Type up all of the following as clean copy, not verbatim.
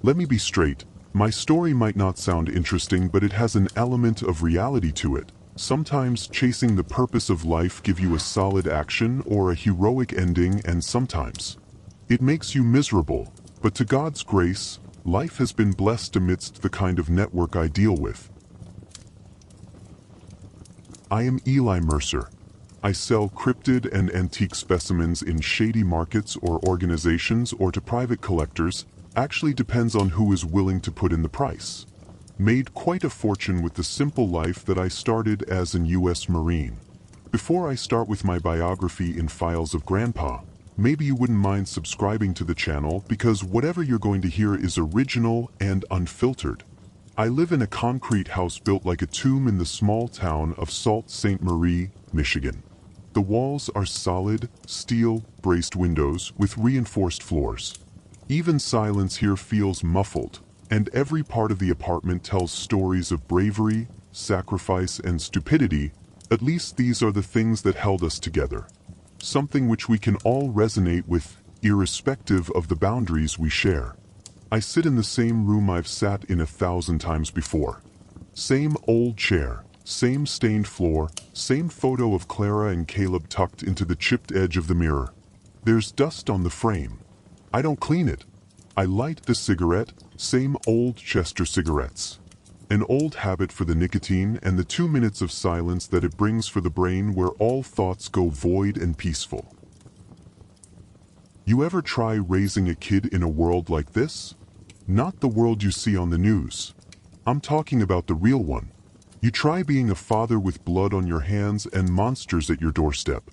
Let me be straight. My story might not sound interesting, but it has an element of reality to it. Sometimes chasing the purpose of life gives you a solid action or a heroic ending, and sometimes it makes you miserable. But to God's grace, life has been blessed amidst the kind of network I deal with. I am Eli Mercer. I sell cryptid and antique specimens in shady markets or organizations or to private collectors. Actually depends on who is willing to put in the price. Made quite a fortune with the simple life that I started as an U.S. Marine. Before I start with my biography in Files of Grandpa, maybe you wouldn't mind subscribing to the channel, because whatever you're going to hear is original and unfiltered. I live in a concrete house built like a tomb in the small town of Sault Ste. Marie, Michigan. The walls are solid, steel, braced windows with reinforced floors. Even silence here feels muffled, and every part of the apartment tells stories of bravery, sacrifice, and stupidity. At least these are the things that held us together. Something which we can all resonate with, irrespective of the boundaries we share. I sit in the same room I've sat in 1,000 times before. Same old chair, same stained floor, same photo of Clara and Caleb tucked into the chipped edge of the mirror. There's dust on the frame. I don't clean it. I light the cigarette, same old Chester cigarettes. An old habit for the nicotine and the 2 minutes of silence that it brings for the brain, where all thoughts go void and peaceful. You ever try raising a kid in a world like this? Not the world you see on the news. I'm talking about the real one. You try being a father with blood on your hands and monsters at your doorstep.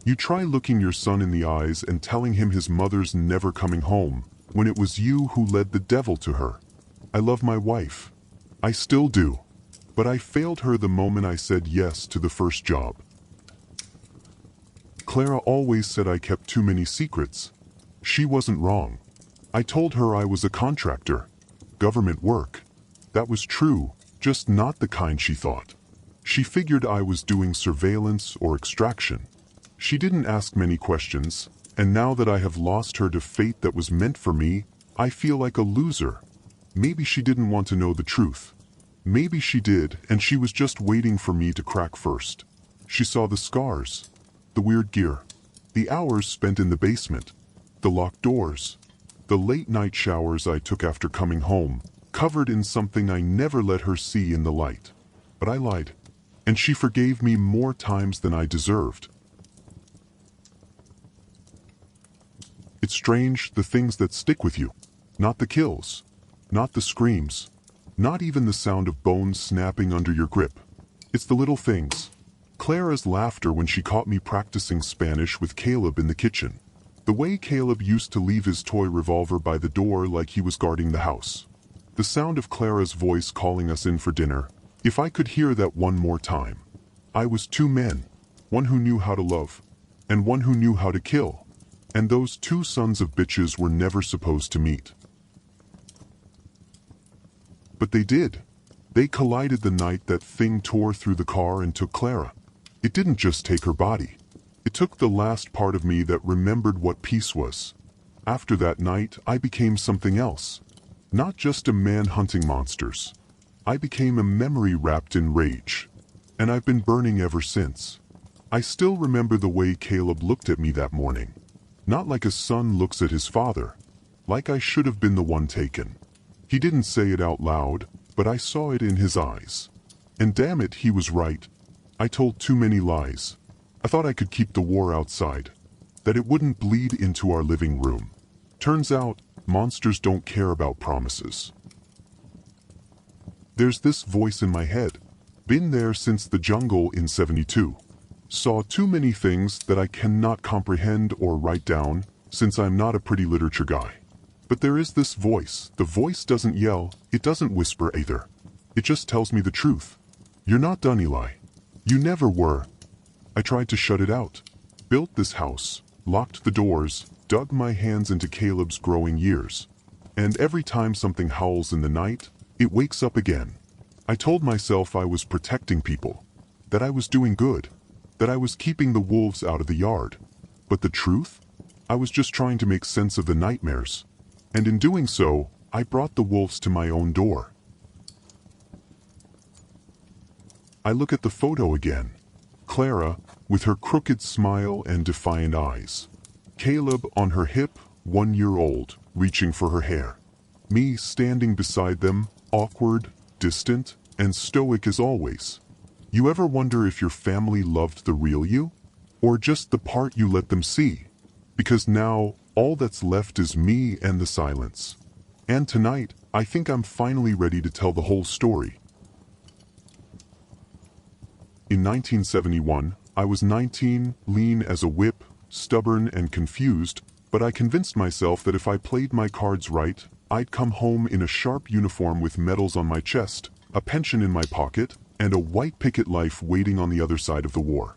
You try looking your son in the eyes and telling him his mother's never coming home, when it was you who led the devil to her. I love my wife. I still do. But I failed her the moment I said yes to the first job. Clara always said I kept too many secrets. She wasn't wrong. I told her I was a contractor. Government work. That was true, just not the kind she thought. She figured I was doing surveillance or extraction. She didn't ask many questions, and now that I have lost her to fate that was meant for me, I feel like a loser. Maybe she didn't want to know the truth. Maybe she did, and she was just waiting for me to crack first. She saw the scars, the weird gear, the hours spent in the basement, the locked doors, the late-night showers I took after coming home, covered in something I never let her see in the light. But I lied, and she forgave me more times than I deserved. It's strange, the things that stick with you. Not the kills, not the screams, not even the sound of bones snapping under your grip. It's the little things. Clara's laughter when she caught me practicing Spanish with Caleb in the kitchen. The way Caleb used to leave his toy revolver by the door like he was guarding the house. The sound of Clara's voice calling us in for dinner. If I could hear that one more time. I was two men. One who knew how to love, and one who knew how to kill. And those two sons of bitches were never supposed to meet. But they did. They collided the night that thing tore through the car and took Clara. It didn't just take her body. It took the last part of me that remembered what peace was. After that night, I became something else. Not just a man hunting monsters. I became a memory wrapped in rage. And I've been burning ever since. I still remember the way Caleb looked at me that morning. Not like a son looks at his father. Like I should have been the one taken. He didn't say it out loud, but I saw it in his eyes. And damn it, he was right. I told too many lies. I thought I could keep the war outside. That it wouldn't bleed into our living room. Turns out, monsters don't care about promises. There's this voice in my head. Been there since the jungle in '72. Saw too many things that I cannot comprehend or write down, since I'm not a pretty literature guy. But there is this voice. The voice doesn't yell, it doesn't whisper either. It just tells me the truth. You're not done, Eli. You never were. I tried to shut it out. Built this house, locked the doors, dug my hands into Caleb's growing years. And every time something howls in the night, it wakes up again. I told myself I was protecting people, that I was doing good, that I was keeping the wolves out of the yard. But the truth? I was just trying to make sense of the nightmares. And in doing so, I brought the wolves to my own door. I look at the photo again. Clara, with her crooked smile and defiant eyes. Caleb on her hip, 1 year old, reaching for her hair. Me standing beside them, awkward, distant, and stoic as always. You ever wonder if your family loved the real you? Or just the part you let them see? Because now, all that's left is me and the silence. And tonight, I think I'm finally ready to tell the whole story. In 1971, I was 19, lean as a whip, stubborn and confused, but I convinced myself that if I played my cards right, I'd come home in a sharp uniform with medals on my chest, a pension in my pocket, and a white picket life waiting on the other side of the war.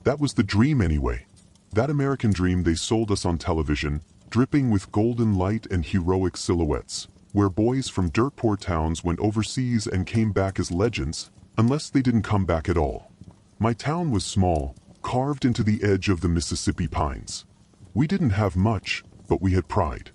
That was the dream anyway. That American dream they sold us on television, dripping with golden light and heroic silhouettes, where boys from dirt-poor towns went overseas and came back as legends, unless they didn't come back at all. My town was small, carved into the edge of the Mississippi pines. We didn't have much, but we had pride.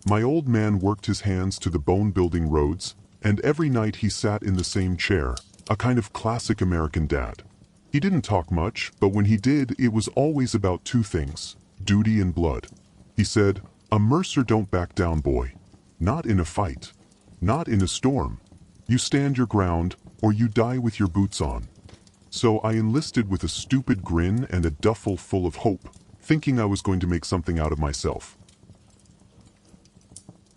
My old man worked his hands to the bone building roads, and every night he sat in the same chair, a kind of classic American dad. He didn't talk much, but when he did, it was always about two things, duty and blood. He said, "A Mercer don't back down, boy. Not in a fight. Not in a storm. You stand your ground, or you die with your boots on." So I enlisted with a stupid grin and a duffel full of hope, thinking I was going to make something out of myself.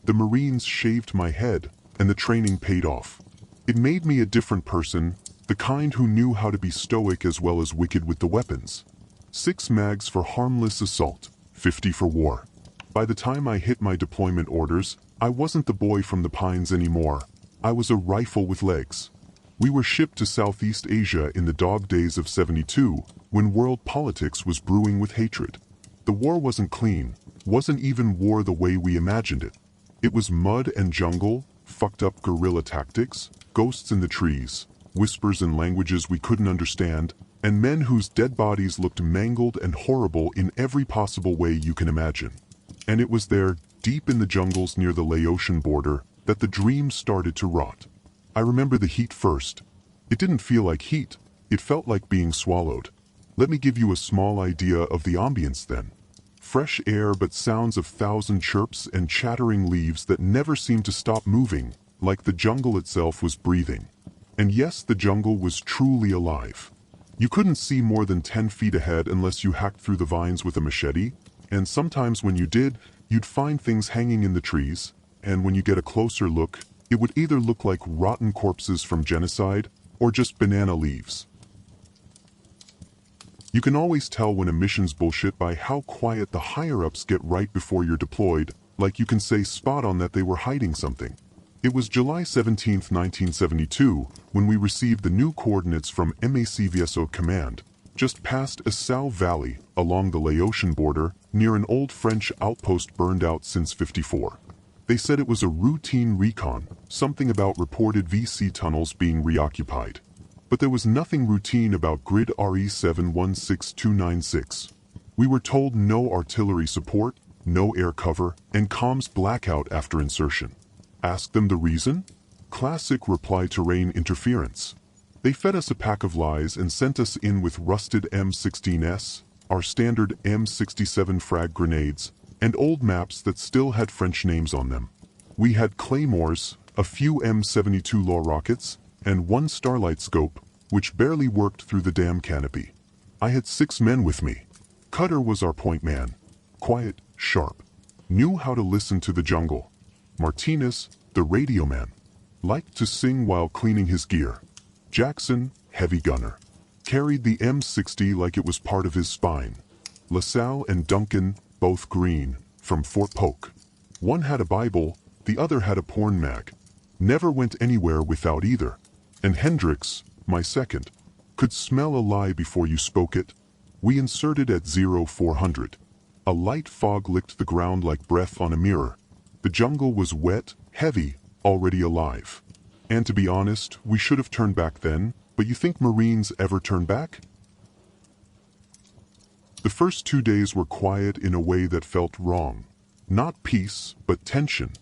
The Marines shaved my head, and the training paid off. It made me a different person, the kind who knew how to be stoic as well as wicked with the weapons. 6 mags for harmless assault, 50 for war. By the time I hit my deployment orders, I wasn't the boy from the pines anymore. I was a rifle with legs. We were shipped to Southeast Asia in the dog days of '72, when world politics was brewing with hatred. The war wasn't clean, wasn't even war the way we imagined it. It was mud and jungle, fucked up guerrilla tactics, ghosts in the trees, whispers in languages we couldn't understand, and men whose dead bodies looked mangled and horrible in every possible way you can imagine. And it was there, deep in the jungles near the Laotian border, that the dream started to rot. I remember the heat first. It didn't feel like heat, it felt like being swallowed. Let me give you a small idea of the ambience then. Fresh air but sounds of 1,000 chirps and chattering leaves that never seemed to stop moving, like the jungle itself was breathing. And yes, the jungle was truly alive. You couldn't see more than 10 feet ahead unless you hacked through the vines with a machete, and sometimes when you did, you'd find things hanging in the trees, and when you get a closer look, it would either look like rotten corpses from genocide, or just banana leaves. You can always tell when a mission's bullshit by how quiet the higher-ups get right before you're deployed, like you can say spot on that they were hiding something. It was July 17, 1972, when we received the new coordinates from MACVSO Command, just past Esau Valley, along the Laotian border, near an old French outpost burned out since '54. They said it was a routine recon, something about reported VC tunnels being reoccupied. But there was nothing routine about grid RE716296. We were told no artillery support, no air cover, and comms blackout after insertion. Ask them the reason? Classic reply terrain interference. They fed us a pack of lies and sent us in with rusted M16s, our standard M67 frag grenades, and old maps that still had French names on them. We had claymores, a few M72 law rockets, and 1 starlight scope, which barely worked through the damn canopy. I had 6 men with me. Cutter was our point man. Quiet, sharp. Knew how to listen to the jungle. Martinez, the radio man. Liked to sing while cleaning his gear. Jackson, heavy gunner. Carried the M60 like it was part of his spine. LaSalle and Duncan, both green, from Fort Polk. One had a Bible, the other had a porn mag. Never went anywhere without either. And Hendricks, my second, could smell a lie before you spoke it. We inserted at 0400. A light fog licked the ground like breath on a mirror. The jungle was wet, heavy, already alive. And to be honest, we should have turned back then, but you think Marines ever turn back? The first 2 days were quiet in a way that felt wrong. Not peace, but tension.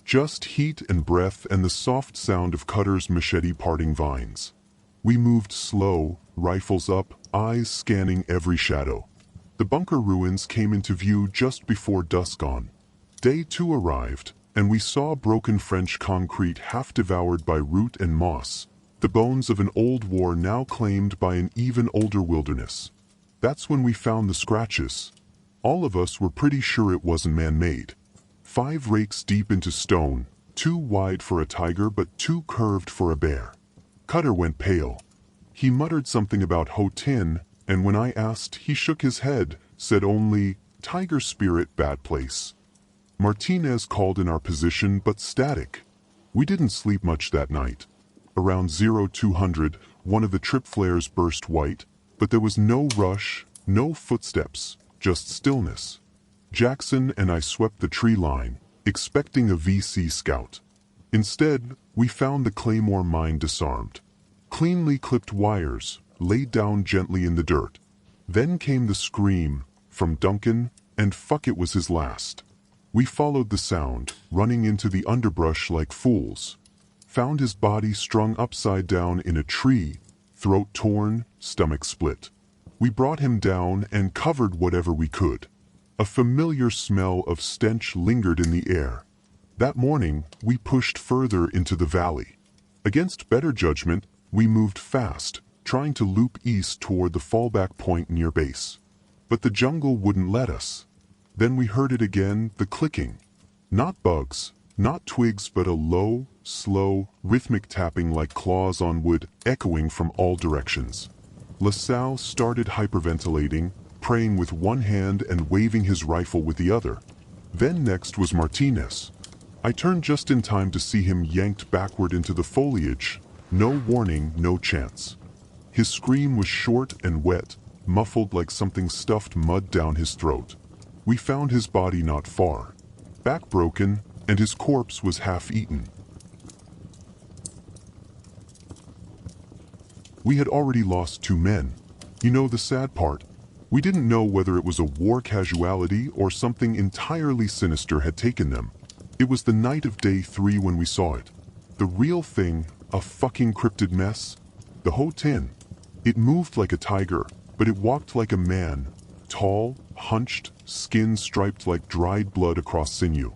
Just heat and breath and the soft sound of Cutter's machete parting vines. We moved slow, rifles up, eyes scanning every shadow. The bunker ruins came into view just before dusk on. Day 2 arrived, and we saw broken French concrete half devoured by root and moss, the bones of an old war now claimed by an even older wilderness. That's when we found the scratches. All of us were pretty sure it wasn't man-made. 5 rakes deep into stone, too wide for a tiger but too curved for a bear. Cutter went pale. He muttered something about Ho Tin, and when I asked, he shook his head, said only, "Tiger spirit, bad place." Martinez called in our position, but static. We didn't sleep much that night. Around 0200, one of the trip flares burst white, but there was no rush, no footsteps, just stillness. Jackson and I swept the tree line, expecting a VC scout. Instead, we found the Claymore mine disarmed. Cleanly clipped wires, laid down gently in the dirt. Then came the scream, from Duncan, and fuck it was his last. We followed the sound, running into the underbrush like fools. Found his body strung upside down in a tree, throat torn, stomach split. We brought him down and covered whatever we could. A familiar smell of stench lingered in the air. That morning, we pushed further into the valley. Against better judgment, we moved fast, trying to loop east toward the fallback point near base. But the jungle wouldn't let us. Then we heard it again, the clicking. Not bugs, not twigs, but a low, slow, rhythmic tapping like claws on wood, echoing from all directions. LaSalle started hyperventilating, praying with one hand and waving his rifle with the other. Then next was Martinez. I turned just in time to see him yanked backward into the foliage. No warning, no chance. His scream was short and wet, muffled like something stuffed mud down his throat. We found his body not far, back broken, and his corpse was half-eaten. We had already lost 2 men. You know the sad part? We didn't know whether it was a war casualty or something entirely sinister had taken them. It was the night of day 3 when we saw it. The real thing, a fucking cryptid mess. The Ho Tin. It moved like a tiger, but it walked like a man. Tall, hunched, skin striped like dried blood across sinew.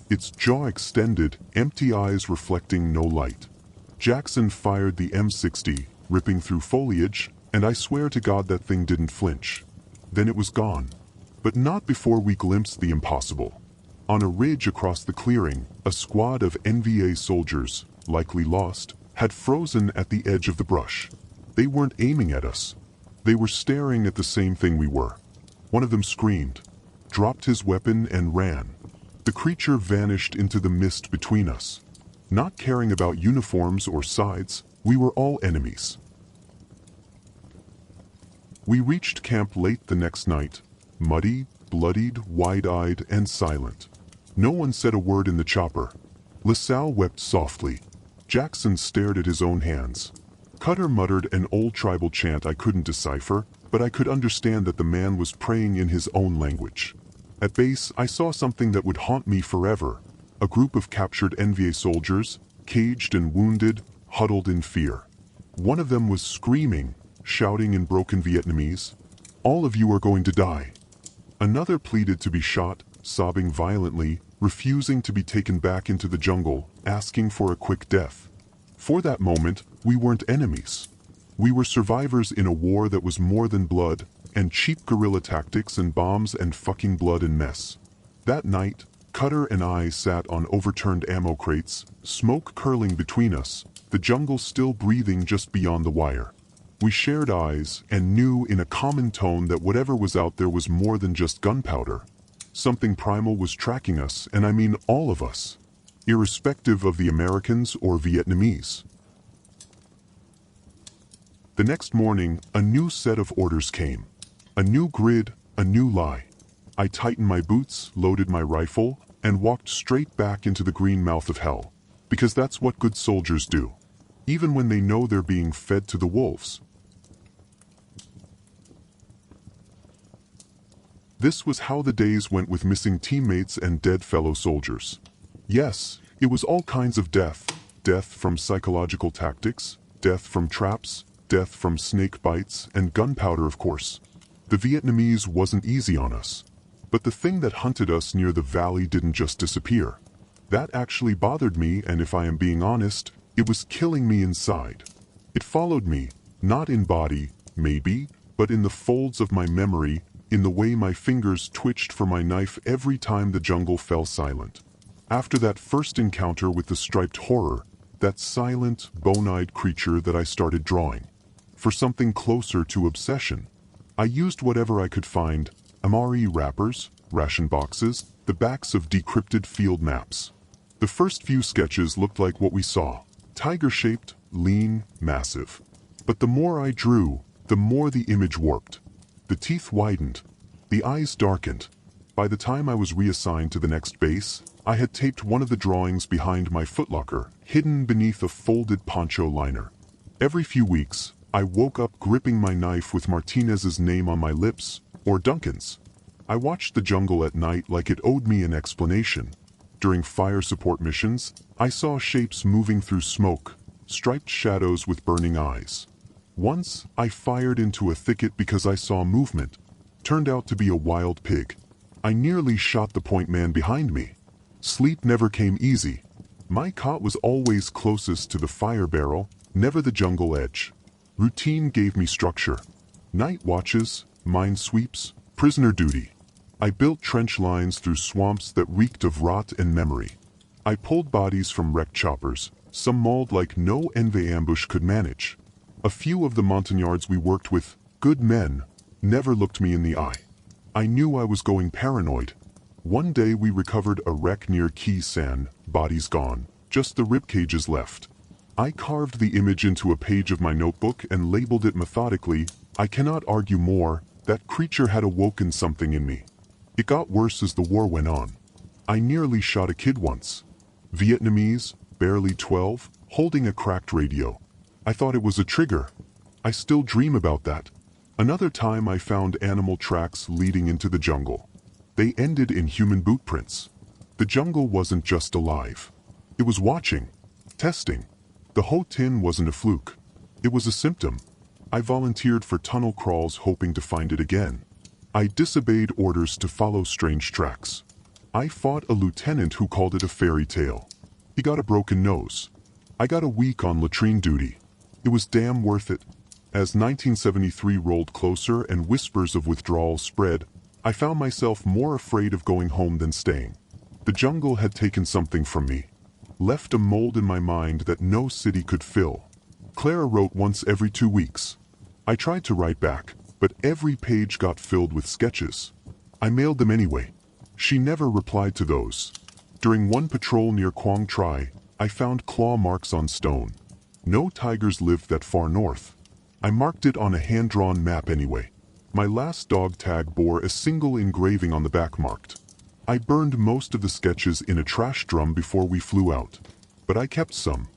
Its jaw extended, empty eyes reflecting no light. Jackson fired the M60, ripping through foliage, and I swear to God that thing didn't flinch. Then it was gone. But not before we glimpsed the impossible. On a ridge across the clearing, a squad of NVA soldiers, likely lost, had frozen at the edge of the brush. They weren't aiming at us. They were staring at the same thing we were. One of them screamed, dropped his weapon and ran. The creature vanished into the mist between us. Not caring about uniforms or sides, we were all enemies. We reached camp late the next night, muddy, bloodied, wide-eyed, and silent. No one said a word in the chopper. LaSalle wept softly. Jackson stared at his own hands. Cutter muttered an old tribal chant I couldn't decipher, but I could understand that the man was praying in his own language. At base, I saw something that would haunt me forever. A group of captured NVA soldiers, caged and wounded, huddled in fear. One of them was screaming, shouting in broken Vietnamese, "All of you are going to die." Another pleaded to be shot, sobbing violently, refusing to be taken back into the jungle, asking for a quick death. For that moment, we weren't enemies. We were survivors in a war that was more than blood, and cheap guerrilla tactics and bombs and fucking blood and mess. That night, Cutter and I sat on overturned ammo crates, smoke curling between us, the jungle still breathing just beyond the wire. We shared eyes and knew in a common tone that whatever was out there was more than just gunpowder. Something primal was tracking us, and I mean all of us, irrespective of the Americans or Vietnamese. The next morning, a new set of orders came. A new grid, a new lie. I tightened my boots, loaded my rifle, and walked straight back into the green mouth of hell. Because that's what good soldiers do. Even when they know they're being fed to the wolves. This was how the days went with missing teammates and dead fellow soldiers. Yes, It was all kinds of death. Death from psychological tactics, death from traps, death from snake bites, and gunpowder, of course. The Vietnamese wasn't easy on us. But the thing that hunted us near the valley didn't just disappear. That actually bothered me, and if I am being honest, it was killing me inside. It followed me, not in body, maybe, but in the folds of my memory, in the way my fingers twitched for my knife every time the jungle fell silent. After that first encounter with the striped horror, that silent, bone-eyed creature that I started drawing. For something closer to obsession, I used whatever I could find: MRE wrappers, ration boxes, the backs of decrypted field maps. The first few sketches looked like what we saw: tiger-shaped, lean, massive. But the more I drew, the more the image warped. The teeth widened. The eyes darkened. By the time I was reassigned to the next base, I had taped one of the drawings behind my footlocker, hidden beneath a folded poncho liner. Every few weeks, I woke up gripping my knife with Martinez's name on my lips, or Duncan's. I watched the jungle at night like it owed me an explanation. During fire support missions, I saw shapes moving through smoke, striped shadows with burning eyes. Once, I fired into a thicket because I saw movement. Turned out to be a wild pig. I nearly shot the point man behind me. Sleep never came easy. My cot was always closest to the fire barrel, never the jungle edge. Routine gave me structure. Night watches, mine sweeps, prisoner duty. I built trench lines through swamps that reeked of rot and memory. I pulled bodies from wrecked choppers, some mauled like no envy ambush could manage. A few of the montagnards we worked with, good men, never looked me in the eye. I knew I was going paranoid. One day we recovered a wreck near Key San, bodies gone, just the rib cages left. I carved the image into a page of my notebook and labeled it methodically. I cannot argue more, that creature had awoken something in me. It got worse as the war went on. I nearly shot a kid once. Vietnamese, barely 12, holding a cracked radio. I thought it was a trigger. I still dream about that. Another time I found animal tracks leading into the jungle. They ended in human boot prints. The jungle wasn't just alive. It was watching, testing. The Ho Tin wasn't a fluke. It was a symptom. I volunteered for tunnel crawls hoping to find it again. I disobeyed orders to follow strange tracks. I fought a lieutenant who called it a fairy tale. He got a broken nose. I got a week on latrine duty. It was damn worth it. As 1973 rolled closer and whispers of withdrawal spread, I found myself more afraid of going home than staying. The jungle had taken something from me, left a mold in my mind that no city could fill. Clara wrote once every 2 weeks. I tried to write back, but every page got filled with sketches. I mailed them anyway. She never replied to those. During one patrol near Quang Tri, I found claw marks on stone. No tigers lived that far north. I marked it on a hand-drawn map anyway. My last dog tag bore a single engraving on the back marked. I burned most of the sketches in a trash drum before we flew out. But I kept some.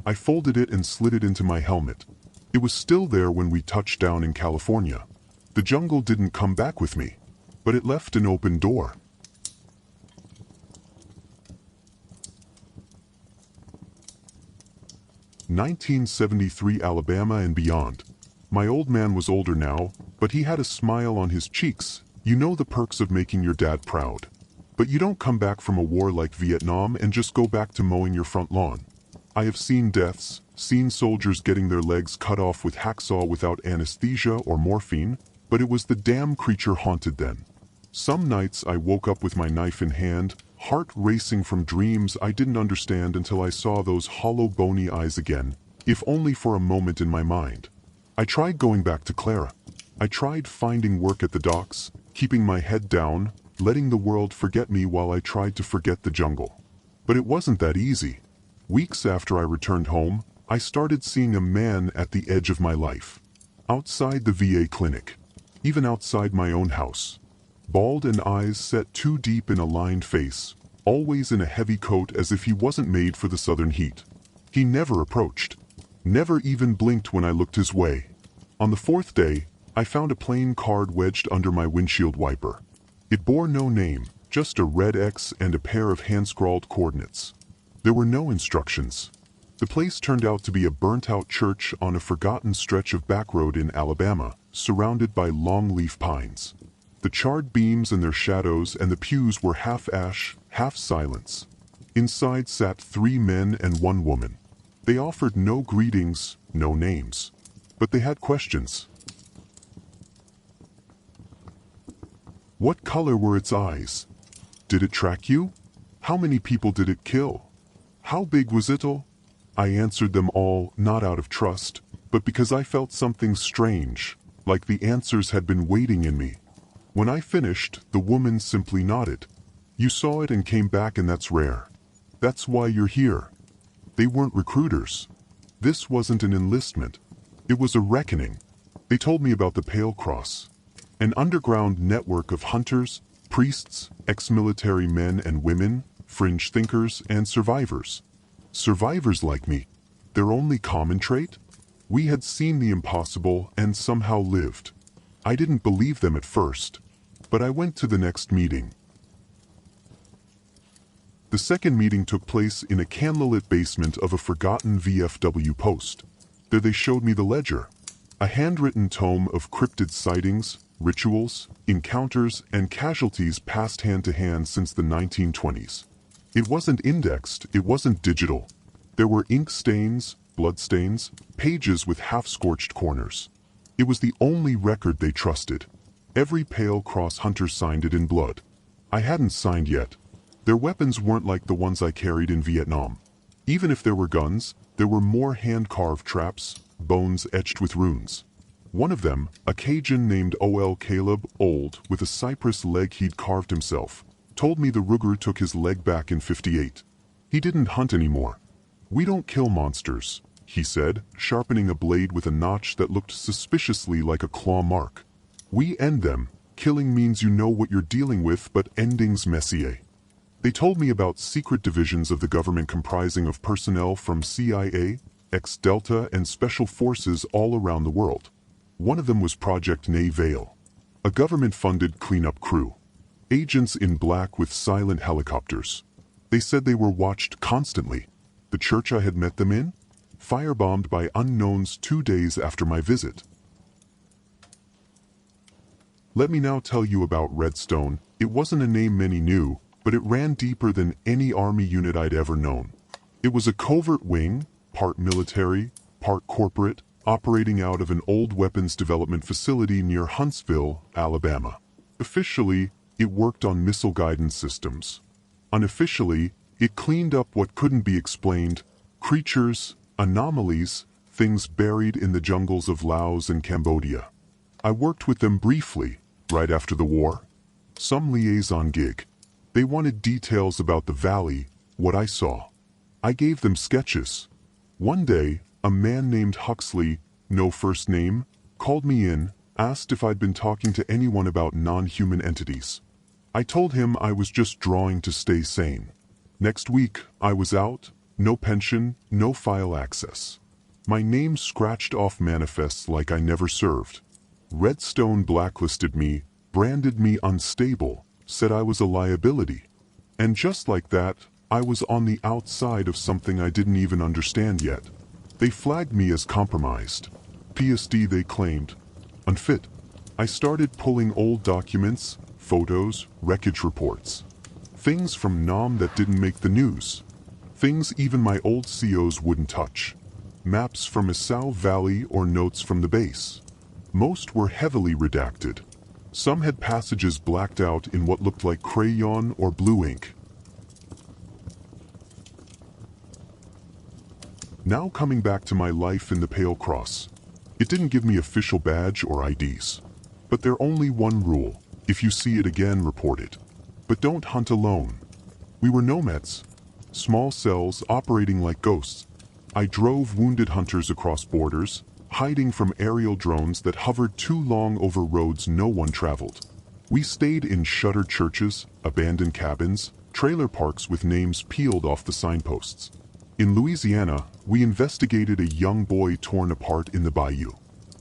I folded it and slid it into my helmet. It was still there when we touched down in California. The jungle didn't come back with me, but it left an open door. "1973 Alabama and beyond. My old man was older now, but he had a smile on his cheeks. You know the perks of making your dad proud. But you don't come back from a war like Vietnam and just go back to mowing your front lawn. I have seen deaths, seen soldiers getting their legs cut off with hacksaw without anesthesia or morphine, but it was the damn creature haunted then. Some nights I woke up with my knife in hand, heart racing from dreams I didn't understand until I saw those hollow bony eyes again, if only for a moment in my mind. I tried going back to Clara. I tried finding work at the docks, keeping my head down, letting the world forget me while I tried to forget the jungle. But it wasn't that easy. Weeks after I returned home, I started seeing a man at the edge of my life. Outside the VA clinic. Even outside my own house. Bald and eyes set too deep in a lined face, always in a heavy coat as if he wasn't made for the southern heat. He never approached. Never even blinked when I looked his way. On the 4th day, I found a plain card wedged under my windshield wiper. It bore no name, just a red X and a pair of hand-scrawled coordinates. There were no instructions. The place turned out to be a burnt-out church on a forgotten stretch of backroad in Alabama, surrounded by longleaf pines. The charred beams and their shadows and the pews were half ash, half silence. Inside sat 3 men and 1 woman. They offered no greetings, no names. But they had questions. What color were its eyes? Did it track you? How many people did it kill? How big was it all? I answered them all, not out of trust, but because I felt something strange, like the answers had been waiting in me. When I finished, the woman simply nodded. You saw it and came back, and that's rare. That's why you're here. They weren't recruiters. This wasn't an enlistment. It was a reckoning. They told me about the Pale Cross, an underground network of hunters, priests, ex-military men and women, fringe thinkers, and survivors. Survivors like me. Their only common trait? We had seen the impossible and somehow lived. I didn't believe them at first, but I went to the next meeting. The second meeting took place in a candlelit basement of a forgotten VFW post. There they showed me the ledger, a handwritten tome of cryptid sightings, rituals, encounters, and casualties passed hand to hand since the 1920s. It wasn't indexed, it wasn't digital. There were ink stains, blood stains, pages with half-scorched corners. It was the only record they trusted. Every Pale Cross hunter signed it in blood. I hadn't signed yet. Their weapons weren't like the ones I carried in Vietnam. Even if there were guns, there were more hand-carved traps, bones etched with runes. One of them, a Cajun named O.L. Caleb, old, with a cypress leg he'd carved himself, told me the Ruger took his leg back in '58. He didn't hunt anymore. We don't kill monsters, he said, sharpening a blade with a notch that looked suspiciously like a claw mark. We end them. Killing means you know what you're dealing with, but ending's messier. They told me about secret divisions of the government comprising of personnel from CIA, ex-Delta, and special forces all around the world. One of them was Project Vale, a government-funded cleanup crew. Agents in black with silent helicopters. They said they were watched constantly. The church I had met them in? Firebombed by unknowns 2 days after my visit. Let me now tell you about Redstone. It wasn't a name many knew, but it ran deeper than any army unit I'd ever known. It was a covert wing, part military, part corporate, operating out of an old weapons development facility near Huntsville, Alabama. Officially, it worked on missile guidance systems. Unofficially, it cleaned up what couldn't be explained: creatures, anomalies, things buried in the jungles of Laos and Cambodia. I worked with them briefly, right after the war. Some liaison gig. They wanted details about the valley, what I saw. I gave them sketches. One day, a man named Huxley, no first name, called me in, asked if I'd been talking to anyone about non-human entities. I told him I was just drawing to stay sane. Next week, I was out, no pension, no file access. My name scratched off manifests like I never served. Redstone blacklisted me, branded me unstable, said I was a liability. And just like that, I was on the outside of something I didn't even understand yet. They flagged me as compromised. PSD, they claimed. Unfit. I started pulling old documents, photos, wreckage reports. Things from Nam that didn't make the news. Things even my old COs wouldn't touch. Maps from Esau Valley or notes from the base. Most were heavily redacted. Some had passages blacked out in what looked like crayon or blue ink. Now coming back to my life in the Pale Cross. It didn't give me official badge or IDs. But there's only one rule: if you see it again, report it. But don't hunt alone. We were nomads. Small cells operating like ghosts. I drove wounded hunters across borders, hiding from aerial drones that hovered too long over roads no one traveled. We stayed in shuttered churches, abandoned cabins, trailer parks with names peeled off the signposts. In Louisiana, we investigated a young boy torn apart in the bayou.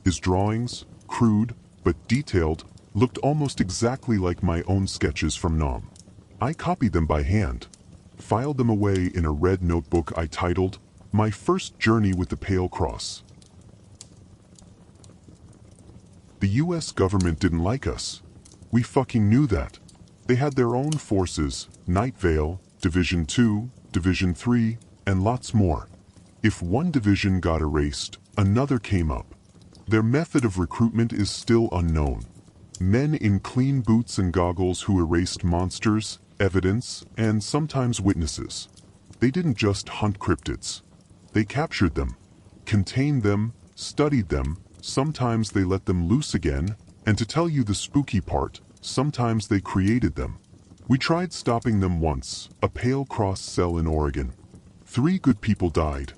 His drawings, crude but detailed, looked almost exactly like my own sketches from Nam. I copied them by hand. filed them away in a red notebook I titled, "My First Journey with the Pale Cross." The US government didn't like us. We fucking knew that. They had their own forces, Night Vale, Division 2, Division 3, and lots more. If one division got erased, another came up. Their method of recruitment is still unknown. Men in clean boots and goggles who erased monsters, evidence, and sometimes witnesses. They didn't just hunt cryptids. They captured them, contained them, studied them, sometimes they let them loose again, and to tell you the spooky part, sometimes they created them. We tried stopping them once, a Pale Cross cell in Oregon. 3 good people died.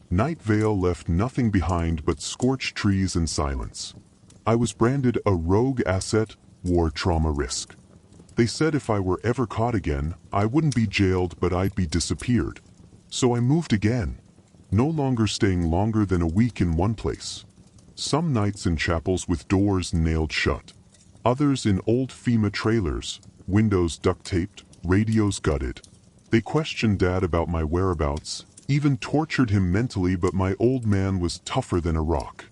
Night Vale left nothing behind but scorched trees and silence. I was branded a rogue asset, war trauma risk. They said if I were ever caught again, I wouldn't be jailed but I'd be disappeared. So I moved again, no longer staying longer than a week in one place. Some nights in chapels with doors nailed shut. Others in old FEMA trailers, windows duct-taped, radios gutted. They questioned Dad about my whereabouts, even tortured him mentally, but my old man was tougher than a rock.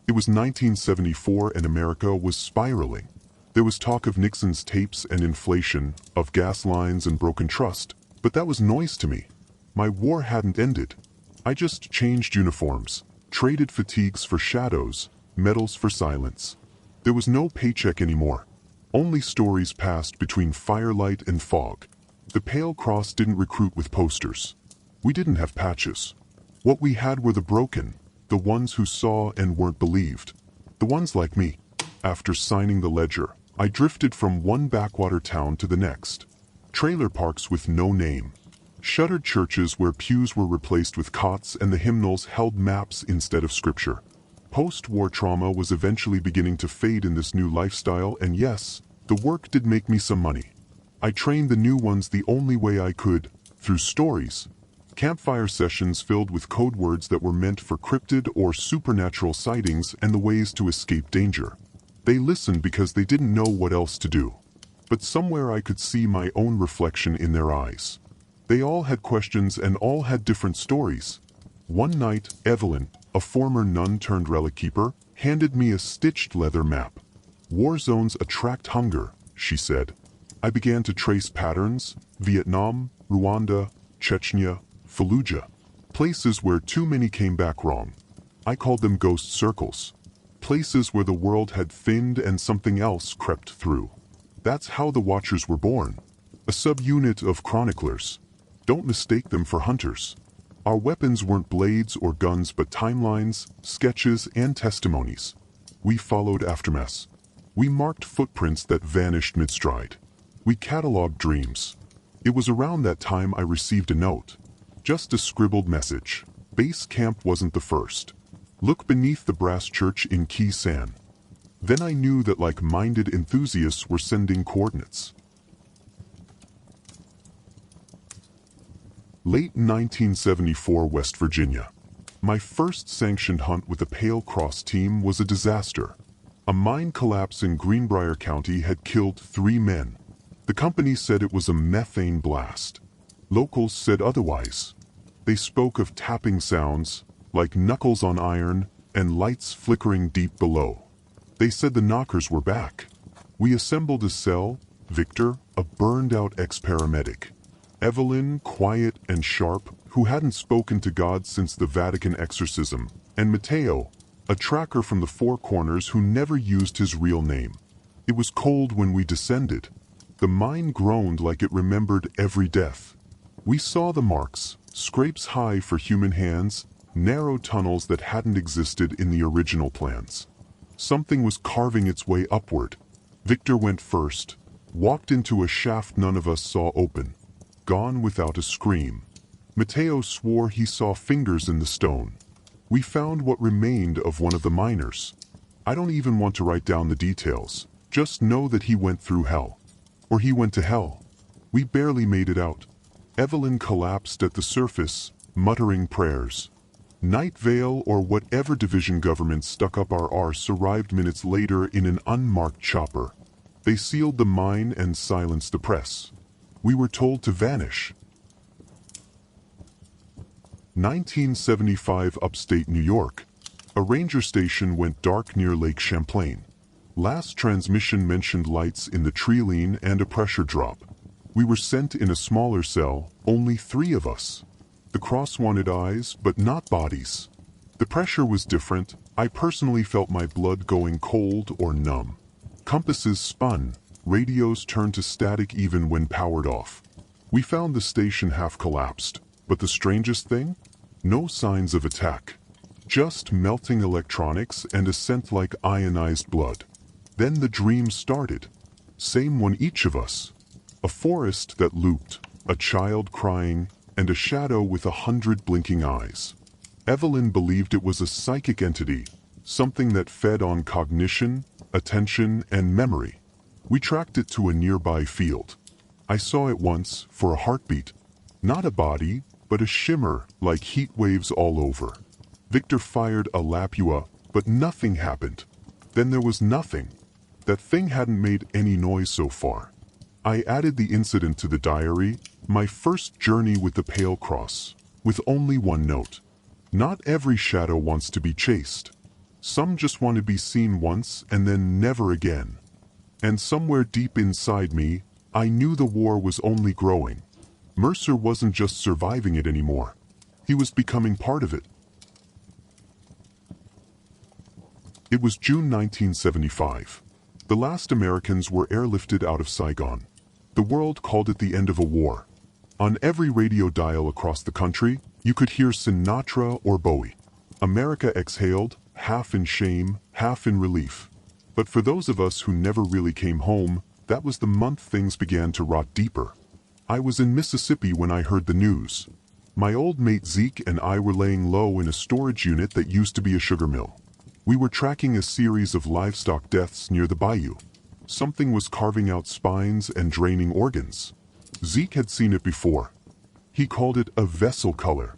It was 1974 and America was spiraling. There was talk of Nixon's tapes and inflation, of gas lines and broken trust, but that was noise to me. My war hadn't ended. I just changed uniforms, traded fatigues for shadows, medals for silence. There was no paycheck anymore. Only stories passed between firelight and fog. The Pale Cross didn't recruit with posters. We didn't have patches. What we had were the broken, the ones who saw and weren't believed. The ones like me. After signing the ledger, I drifted from one backwater town to the next. Trailer parks with no name. Shuttered churches where pews were replaced with cots and the hymnals held maps instead of scripture. Post-war trauma was eventually beginning to fade in this new lifestyle, and yes, the work did make me some money. I trained the new ones the only way I could, through stories. Campfire sessions filled with code words that were meant for cryptid or supernatural sightings and the ways to escape danger. They listened because they didn't know what else to do. But somewhere I could see my own reflection in their eyes. They all had questions and all had different stories. One night, Evelyn, a former nun-turned-relic keeper, handed me a stitched leather map. "War zones attract hunger," she said. I began to trace patterns: Vietnam, Rwanda, Chechnya, Fallujah. Places where too many came back wrong. I called them ghost circles. Places where the world had thinned and something else crept through. That's how the Watchers were born. A subunit of chroniclers. Don't mistake them for hunters. Our weapons weren't blades or guns but timelines, sketches, and testimonies. We followed aftermaths. We marked footprints that vanished mid-stride. We cataloged dreams. It was around that time I received a note. Just a scribbled message. Base camp wasn't the first. Look beneath the brass church in Key San. Then I knew that like-minded enthusiasts were sending coordinates. Late 1974, West Virginia. My first sanctioned hunt with the Pale Cross team was a disaster. A mine collapse in Greenbrier County had killed 3 men. The company said it was a methane blast. Locals said otherwise. They spoke of tapping sounds, like knuckles on iron, and lights flickering deep below. They said the knockers were back. We assembled a cell, Victor, a burned-out ex-paramedic. Evelyn, quiet and sharp, who hadn't spoken to God since the Vatican exorcism, and Mateo, a tracker from the Four Corners who never used his real name. It was cold when we descended. The mine groaned like it remembered every death. We saw the marks, scrapes high for human hands, narrow tunnels that hadn't existed in the original plans. Something was carving its way upward. Victor went first, walked into a shaft none of us saw open. Gone without a scream. Mateo swore he saw fingers in the stone. We found what remained of one of the miners. I don't even want to write down the details. Just know that he went through hell. Or he went to hell. We barely made it out. Evelyn collapsed at the surface, muttering prayers. Night Vale or whatever division government stuck up our arse arrived minutes later in an unmarked chopper. They sealed the mine and silenced the press. We were told to vanish. 1975, upstate New York. A ranger station went dark near Lake Champlain. Last transmission mentioned lights in the Treeline and a pressure drop. We were sent in a smaller cell, only 3 of us. The cross wanted eyes, but not bodies. The pressure was different. I personally felt my blood going cold or numb. Compasses spun. Radios turned to static even when powered off. We found the station half collapsed. But the strangest thing? No signs of attack. Just melting electronics and a scent like ionized blood. Then the dream started. Same one each of us. A forest that looped, a child crying, and a shadow with 100 blinking eyes. Evelyn believed it was a psychic entity, something that fed on cognition, attention, and memory. We tracked it to a nearby field. I saw it once, for a heartbeat. Not a body, but a shimmer, like heat waves all over. Victor fired a lapua, but nothing happened. Then there was nothing. That thing hadn't made any noise so far. I added the incident to the diary, my first journey with the Pale Cross, with only one note. Not every shadow wants to be chased. Some just want to be seen once and then never again. And somewhere deep inside me, I knew the war was only growing. Mercer wasn't just surviving it anymore. He was becoming part of it. It was June 1975. The last Americans were airlifted out of Saigon. The world called it the end of a war. On every radio dial across the country, you could hear Sinatra or Bowie. America exhaled, half in shame, half in relief. But for those of us who never really came home, that was the month things began to rot deeper. I was in Mississippi when I heard the news. My old mate Zeke and I were laying low in a storage unit that used to be a sugar mill. We were tracking a series of livestock deaths near the bayou. Something was carving out spines and draining organs. Zeke had seen it before. He called it a vessel color.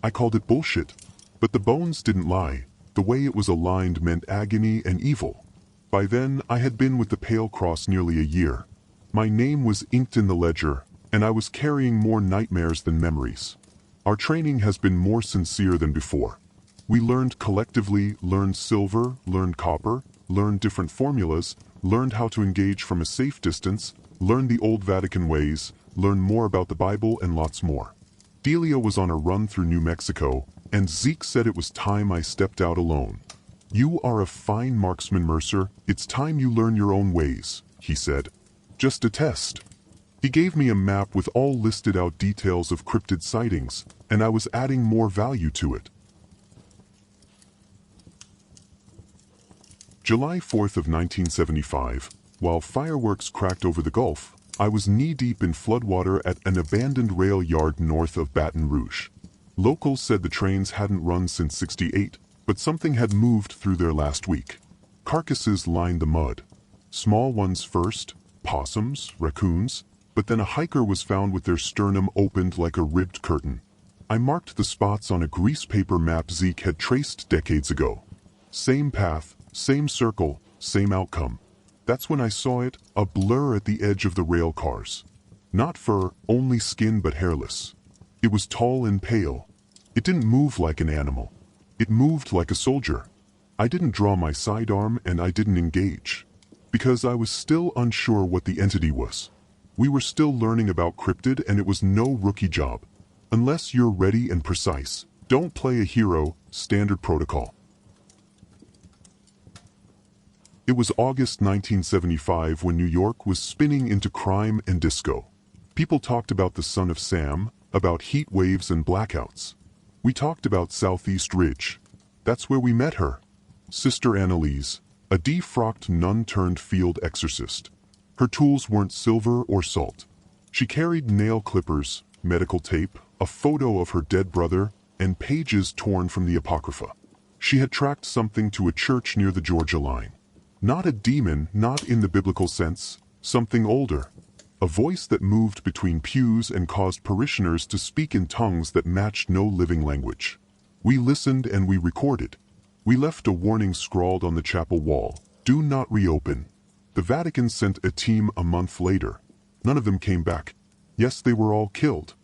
I called it bullshit. But the bones didn't lie. The way it was aligned meant agony and evil. By then, I had been with the Pale Cross nearly a year. My name was inked in the ledger, and I was carrying more nightmares than memories. Our training has been more sincere than before. We learned collectively, learned silver, learned copper, learned different formulas, learned how to engage from a safe distance, learned the old Vatican ways, learned more about the Bible and lots more. Delia was on a run through New Mexico, and Zeke said it was time I stepped out alone. "You are a fine marksman, Mercer. It's time you learn your own ways," he said. "Just a test." He gave me a map with all listed out details of cryptid sightings, and I was adding more value to it. July 4th of 1975, while fireworks cracked over the Gulf, I was knee-deep in floodwater at an abandoned rail yard north of Baton Rouge. Locals said the trains hadn't run since '68, but something had moved through there last week. Carcasses lined the mud. Small ones first, possums, raccoons, but then a hiker was found with their sternum opened like a ribbed curtain. I marked the spots on a grease paper map Zeke had traced decades ago. Same path, same circle, same outcome. That's when I saw it, a blur at the edge of the rail cars. Not fur, only skin but hairless. It was tall and pale. It didn't move like an animal. It moved like a soldier. I didn't draw my sidearm and I didn't engage. Because I was still unsure what the entity was. We were still learning about Cryptid and it was no rookie job. Unless you're ready and precise, don't play a hero, standard protocol. It was August 1975 when New York was spinning into crime and disco. People talked about the Son of Sam, about heat waves and blackouts. We talked about Southeast Ridge. That's where we met her. Sister Annalise, a defrocked nun turned field exorcist. Her tools weren't silver or salt. She carried nail clippers, medical tape, a photo of her dead brother, and pages torn from the Apocrypha. She had tracked something to a church near the Georgia line. Not a demon, not in the biblical sense, something older. A voice that moved between pews and caused parishioners to speak in tongues that matched no living language. We listened and we recorded. We left a warning scrawled on the chapel wall, "Do not reopen." The Vatican sent a team a month later. None of them came back. Yes, they were all killed.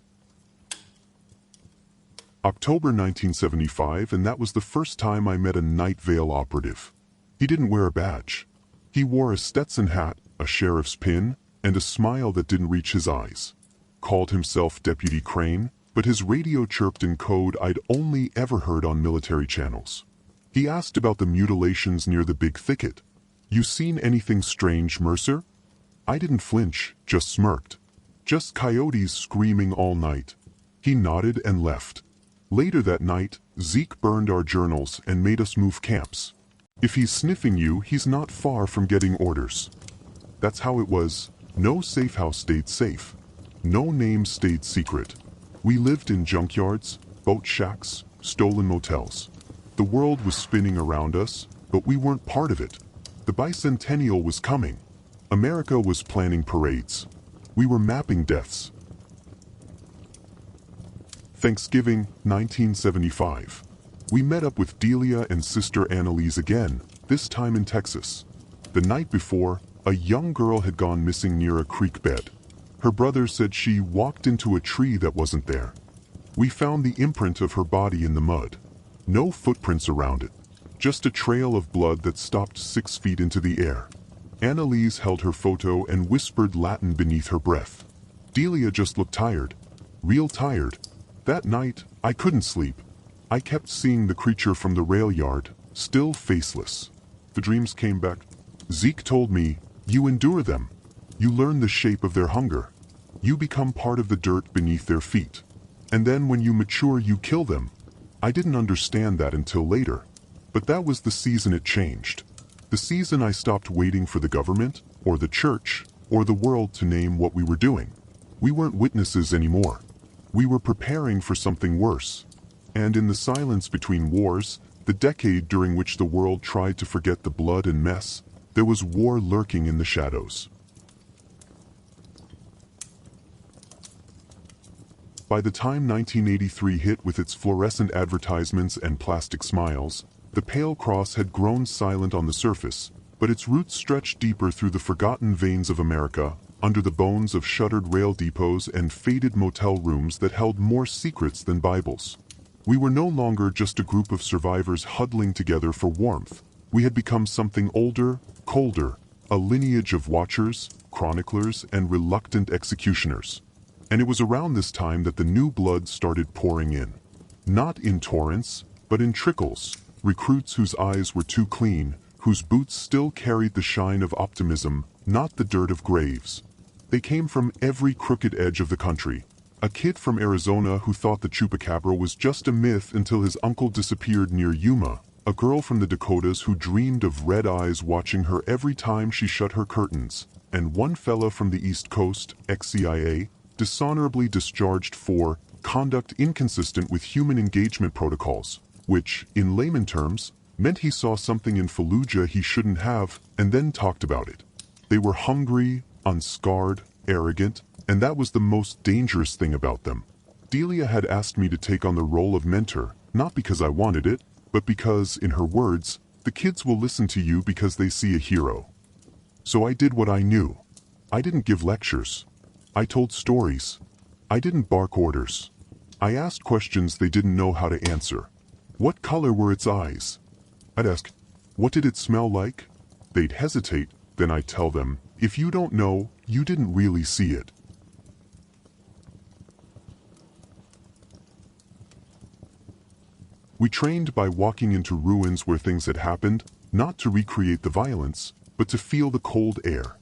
October 1975, and that was the first time I met a Night Vale operative. He didn't wear a badge. He wore a Stetson hat, a sheriff's pin, and a smile that didn't reach his eyes. Called himself Deputy Crane, but his radio chirped in code I'd only ever heard on military channels. He asked about the mutilations near the big thicket. "You seen anything strange, Mercer?" I didn't flinch, just smirked. "Just coyotes screaming all night." He nodded and left. Later that night, Zeke burned our journals and made us move camps. If he's sniffing you, he's not far from getting orders. That's how it was. No safe house stayed safe. No name stayed secret. We lived in junkyards, boat shacks, stolen motels. The world was spinning around us, but we weren't part of it. The bicentennial was coming. America was planning parades. We were mapping deaths. Thanksgiving, 1975. We met up with Delia and Sister Annalise again, this time in Texas. The night before, a young girl had gone missing near a creek bed. Her brother said she walked into a tree that wasn't there. We found the imprint of her body in the mud. No footprints around it. Just a trail of blood that stopped 6 feet into the air. Annalise held her photo and whispered Latin beneath her breath. Delia just looked tired. Real tired. That night, I couldn't sleep. I kept seeing the creature from the rail yard, still faceless. The dreams came back. Zeke told me, "You endure them. You learn the shape of their hunger. You become part of the dirt beneath their feet. And then when you mature, you kill them." I didn't understand that until later. But that was the season it changed. The season I stopped waiting for the government, or the church, or the world to name what we were doing. We weren't witnesses anymore. We were preparing for something worse. And in the silence between wars, the decade during which the world tried to forget the blood and mess, there was war lurking in the shadows. By the time 1983 hit with its fluorescent advertisements and plastic smiles, the pale cross had grown silent on the surface, but its roots stretched deeper through the forgotten veins of America, under the bones of shuttered rail depots and faded motel rooms that held more secrets than Bibles. We were no longer just a group of survivors huddling together for warmth. We had become something older, colder, a lineage of watchers, chroniclers, and reluctant executioners. And it was around this time that the new blood started pouring in. Not in torrents, but in trickles, recruits whose eyes were too clean, whose boots still carried the shine of optimism, not the dirt of graves. They came from every crooked edge of the country. A kid from Arizona who thought the chupacabra was just a myth until his uncle disappeared near Yuma. A girl from the Dakotas who dreamed of red eyes watching her every time she shut her curtains. And one fella from the East Coast, ex-CIA, dishonorably discharged for conduct inconsistent with human engagement protocols, which, in layman terms, meant he saw something in Fallujah he shouldn't have, and then talked about it. They were hungry, unscarred, arrogant, and that was the most dangerous thing about them. Delia had asked me to take on the role of mentor, not because I wanted it, but because, in her words, the kids will listen to you because they see a hero. So I did what I knew. I didn't give lectures. I told stories. I didn't bark orders. I asked questions they didn't know how to answer. What color were its eyes? I'd ask, what did it smell like? They'd hesitate, then I'd tell them, if you don't know, you didn't really see it. We trained by walking into ruins where things had happened, not to recreate the violence, but to feel the cold air.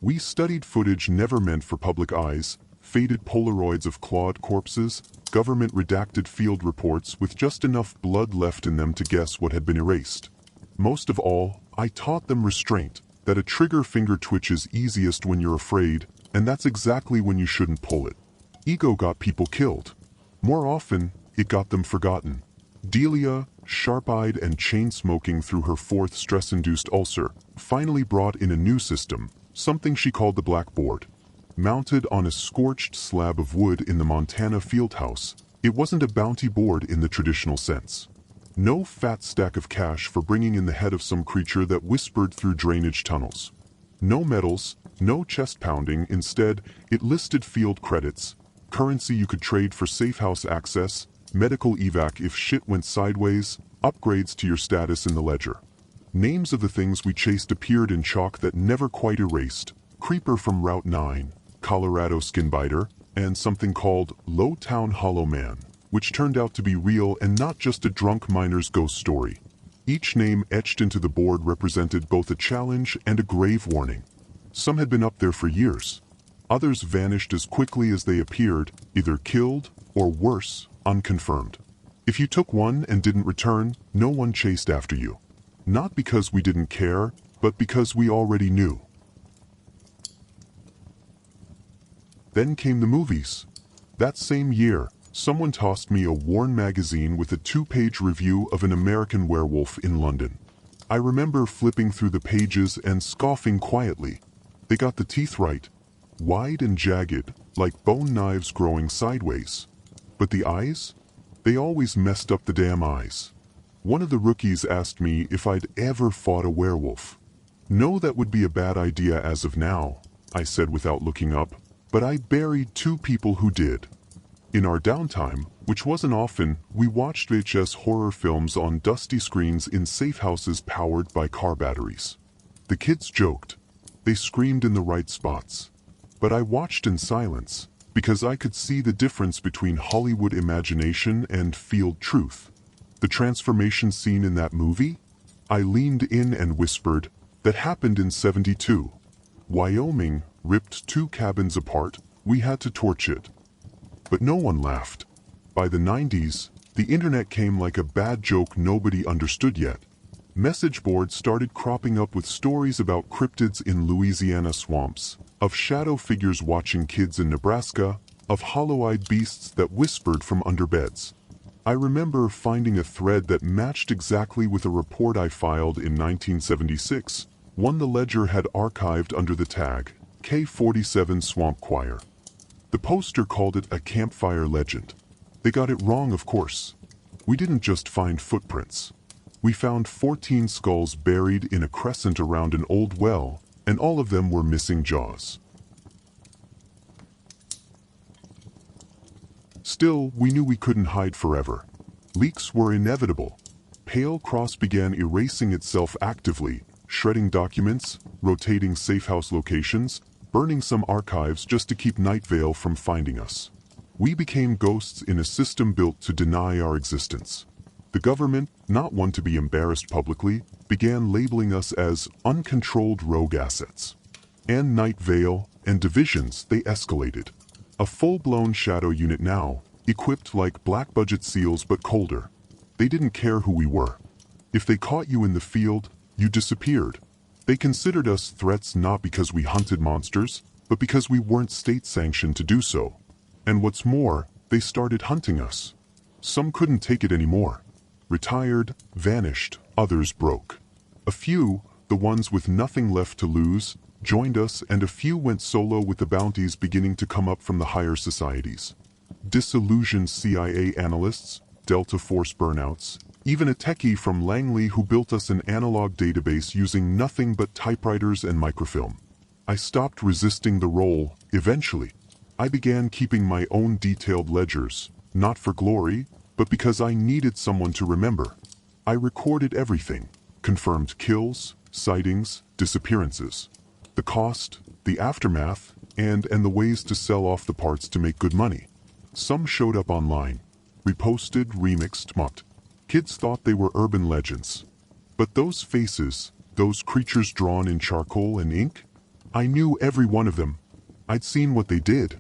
We studied footage never meant for public eyes, faded Polaroids of clawed corpses, government-redacted field reports with just enough blood left in them to guess what had been erased. Most of all, I taught them restraint, that a trigger finger twitches easiest when you're afraid, and that's exactly when you shouldn't pull it. Ego got people killed. More often, it got them forgotten. Delia, sharp-eyed and chain-smoking through her fourth stress-induced ulcer, finally brought in a new system, something she called the blackboard. Mounted on a scorched slab of wood in the Montana fieldhouse, it wasn't a bounty board in the traditional sense. No fat stack of cash for bringing in the head of some creature that whispered through drainage tunnels. No medals, no chest pounding. Instead, it listed field credits, currency you could trade for safe house access, medical evac if shit went sideways, upgrades to your status in the ledger. Names of the things we chased appeared in chalk that never quite erased: Creeper from Route 9, Colorado Skinbiter, and something called Lowtown Hollow Man, which turned out to be real and not just a drunk miner's ghost story. Each name etched into the board represented both a challenge and a grave warning. Some had been up there for years. Others vanished as quickly as they appeared, either killed or worse, unconfirmed. If you took one and didn't return, no one chased after you. Not because we didn't care, but because we already knew. Then came the movies. That same year, someone tossed me a worn magazine with a 2-page review of An American Werewolf in London. I remember flipping through the pages and scoffing quietly. They got the teeth right. Wide and jagged, like bone knives growing sideways. But the eyes? They always messed up the damn eyes. One of the rookies asked me if I'd ever fought a werewolf. No, that would be a bad idea as of now, I said without looking up, but I buried 2 people who did. In our downtime, which wasn't often, we watched VHS horror films on dusty screens in safe houses powered by car batteries. The kids joked. They screamed in the right spots. But I watched in silence, because I could see the difference between Hollywood imagination and field truth. The transformation scene in that movie? I leaned in and whispered, that happened in '72. Wyoming ripped 2 cabins apart, we had to torch it. But no one laughed. By the '90s, the internet came like a bad joke nobody understood yet. Message boards started cropping up with stories about cryptids in Louisiana swamps, of shadow figures watching kids in Nebraska, of hollow-eyed beasts that whispered from under beds. I remember finding a thread that matched exactly with a report I filed in 1976, one the Ledger had archived under the tag, K47 Swamp Choir. The poster called it a campfire legend. They got it wrong, of course. We didn't just find footprints. We found 14 skulls buried in a crescent around an old well, and all of them were missing jaws. Still, we knew we couldn't hide forever. Leaks were inevitable. Pale Cross began erasing itself actively, shredding documents, rotating safehouse locations, burning some archives just to keep Night Vale from finding us. We became ghosts in a system built to deny our existence. The government, not one to be embarrassed publicly, began labeling us as uncontrolled rogue assets. And Night Vale and divisions, they escalated. A full-blown shadow unit now, equipped like black budget SEALs but colder. They didn't care who we were. If they caught you in the field, you disappeared. They considered us threats not because we hunted monsters, but because we weren't state-sanctioned to do so. And what's more, they started hunting us. Some couldn't take it anymore. Retired, vanished, others broke. A few, the ones with nothing left to lose, joined us, and a few went solo with the bounties beginning to come up from the higher societies. Disillusioned CIA analysts, Delta Force burnouts, even a techie from Langley who built us an analog database using nothing but typewriters and microfilm. I stopped resisting the role, eventually. I began keeping my own detailed ledgers, not for glory, but because I needed someone to remember. I recorded everything, confirmed kills, sightings, disappearances. The cost, the aftermath, and the ways to sell off the parts to make good money. Some showed up online, reposted, remixed, mocked. Kids thought they were urban legends. But those faces, those creatures drawn in charcoal and ink, I knew every one of them. I'd seen what they did.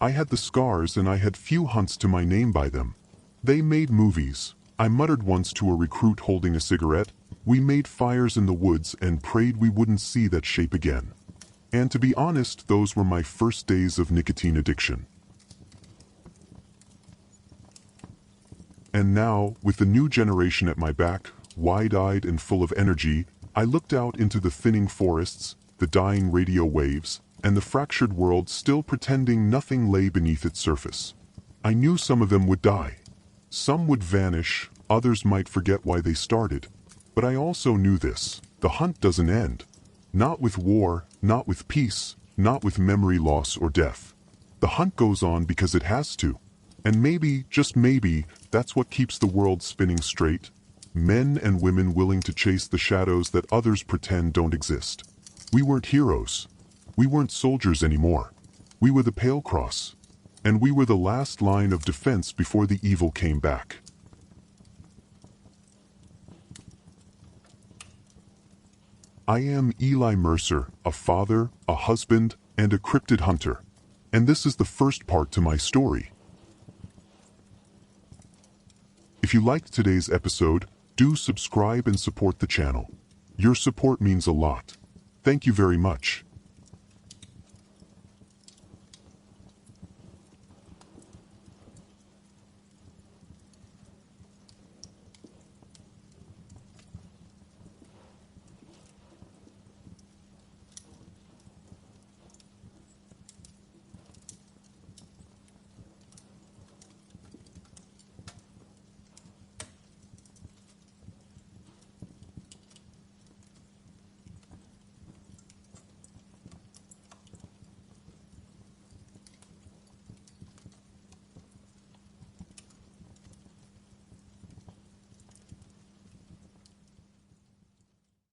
I had the scars and I had few hunts to my name by them. They made movies. I muttered once to a recruit holding a cigarette, we made fires in the woods and prayed we wouldn't see that shape again. And to be honest, those were my first days of nicotine addiction. And now, with the new generation at my back, wide-eyed and full of energy, I looked out into the thinning forests, the dying radio waves, and the fractured world still pretending nothing lay beneath its surface. I knew some of them would die. Some would vanish, others might forget why they started. But I also knew this: the hunt doesn't end. Not with war, Not with peace, not with memory loss or death. The hunt goes on because it has to. And maybe, just maybe, that's what keeps the world spinning straight. Men and women willing to chase the shadows that others pretend don't exist. We weren't heroes. We weren't soldiers anymore. We were the Pale Cross. And we were the last line of defense before the evil came back. I am Eli Mercer, a father, a husband, and a cryptid hunter. And this is the first part to my story. If you liked today's episode, do subscribe and support the channel. Your support means a lot. Thank you very much.